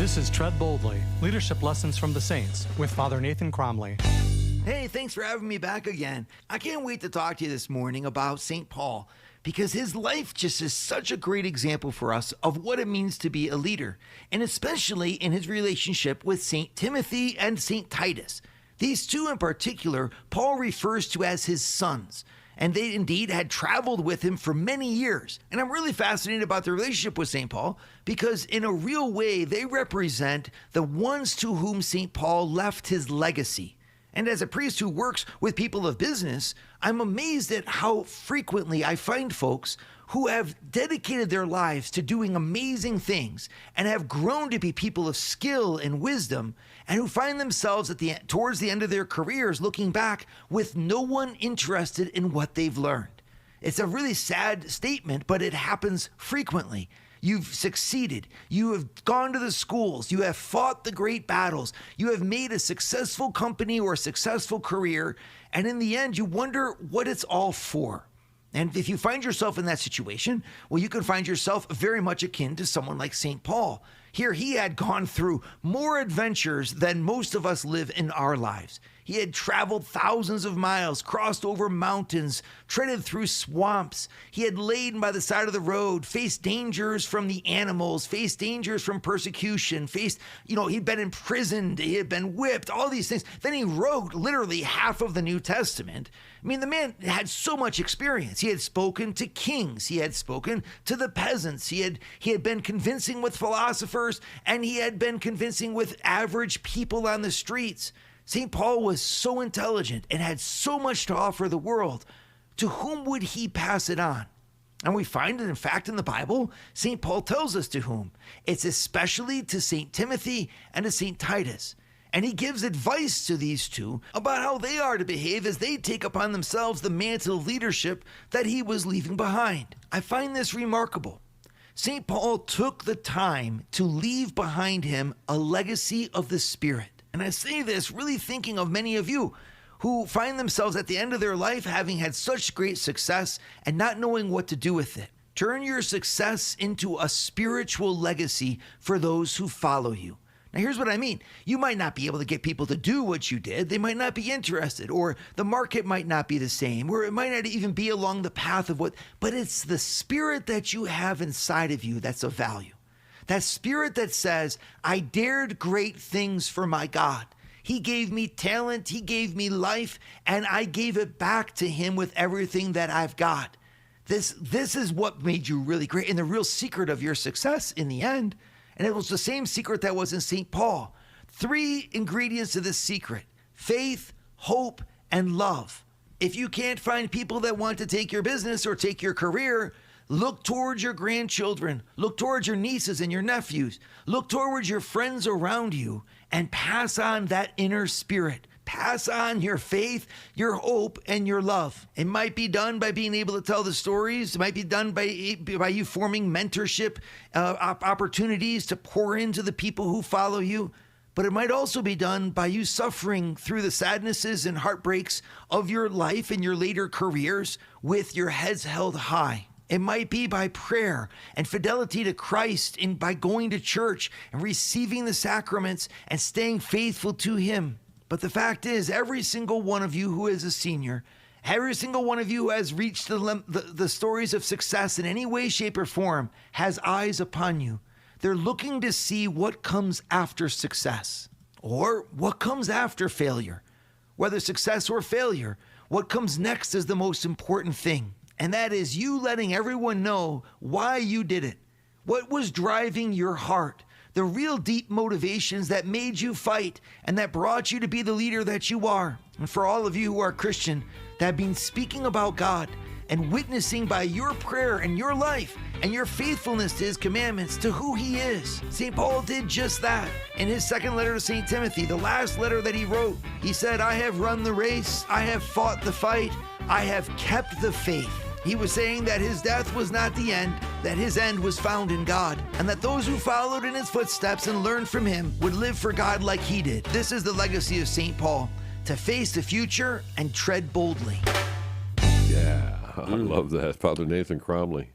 This is Tread Boldly, Leadership Lessons from the Saints, with Father Nathan Cromly. Hey, thanks for having me back again. I can't wait to talk to you this morning about St. Paul, because his life just is such a great example for us of what it means to be a leader, and especially in his relationship with St. Timothy and St. Titus. These two in particular, Paul refers to as his sons, and they indeed had traveled with him for many years. And I'm really fascinated about their relationship with St. Paul because in a real way, they represent the ones to whom St. Paul left his legacy. And as a priest who works with people of business, I'm amazed at how frequently I find folks who have dedicated their lives to doing amazing things and have grown to be people of skill and wisdom, and who find themselves towards the end of their careers looking back with no one interested in what they've learned. It's a really sad statement, but it happens frequently. You've succeeded. You have gone to the schools. You have fought the great battles. You have made a successful company or a successful career. And in the end, you wonder what it's all for. And if you find yourself in that situation, well, you can find yourself very much akin to someone like St. Paul. Here, he had gone through more adventures than most of us live in our lives. He had traveled thousands of miles, crossed over mountains, treaded through swamps. He had lain by the side of the road, faced dangers from the animals, faced dangers from persecution, he'd been imprisoned, he had been whipped, all these things. Then he wrote literally half of the New Testament. I mean, the man had so much experience. He had spoken to kings. He had spoken to the peasants. He had been convincing with philosophers, and he had been convincing with average people on the streets. St. Paul was so intelligent and had so much to offer the world. To whom would he pass it on? And we find it, in fact, in the Bible, St. Paul tells us to whom. It's especially to St. Timothy and to St. Titus. And he gives advice to these two about how they are to behave as they take upon themselves the mantle of leadership that he was leaving behind. I find this remarkable. St. Paul took the time to leave behind him a legacy of the Spirit. And I say this really thinking of many of you who find themselves at the end of their life having had such great success and not knowing what to do with it. Turn your success into a spiritual legacy for those who follow you. Now, here's what I mean. You might not be able to get people to do what you did. They might not be interested, or the market might not be the same, or it might not even be along the path of but it's the spirit that you have inside of you that's of value. That spirit that says, I dared great things for my God. He gave me talent, he gave me life, and I gave it back to him with everything that I've got. This is what made you really great, and the real secret of your success in the end. And it was the same secret that was in St. Paul. 3 ingredients to this secret: faith, hope, and love. If you can't find people that want to take your business or take your career, look towards your grandchildren, look towards your nieces and your nephews, look towards your friends around you, and pass on that inner spirit. Pass on your faith, your hope, and your love. It might be done by being able to tell the stories. It might be done by you forming mentorship opportunities to pour into the people who follow you. But it might also be done by you suffering through the sadnesses and heartbreaks of your life and your later careers with your heads held high. It might be by prayer and fidelity to Christ, and by going to church and receiving the sacraments and staying faithful to him. But the fact is, every single one of you who is a senior, every single one of you who has reached the stories of success in any way, shape, or form, has eyes upon you. They're looking to see what comes after success, or what comes after failure. Whether success or failure, what comes next is the most important thing. And that is you letting everyone know why you did it. What was driving your heart? The real deep motivations that made you fight and that brought you to be the leader that you are. And for all of you who are Christian, that have been speaking about God and witnessing by your prayer and your life and your faithfulness to his commandments to who he is. St. Paul did just that. In his second letter to St. Timothy, the last letter that he wrote, he said, I have run the race, I have fought the fight, I have kept the faith. He was saying that his death was not the end, that his end was found in God, and that those who followed in his footsteps and learned from him would live for God like he did. This is the legacy of St. Paul, to face the future and tread boldly. Yeah, I love that. Father Nathan Cromly.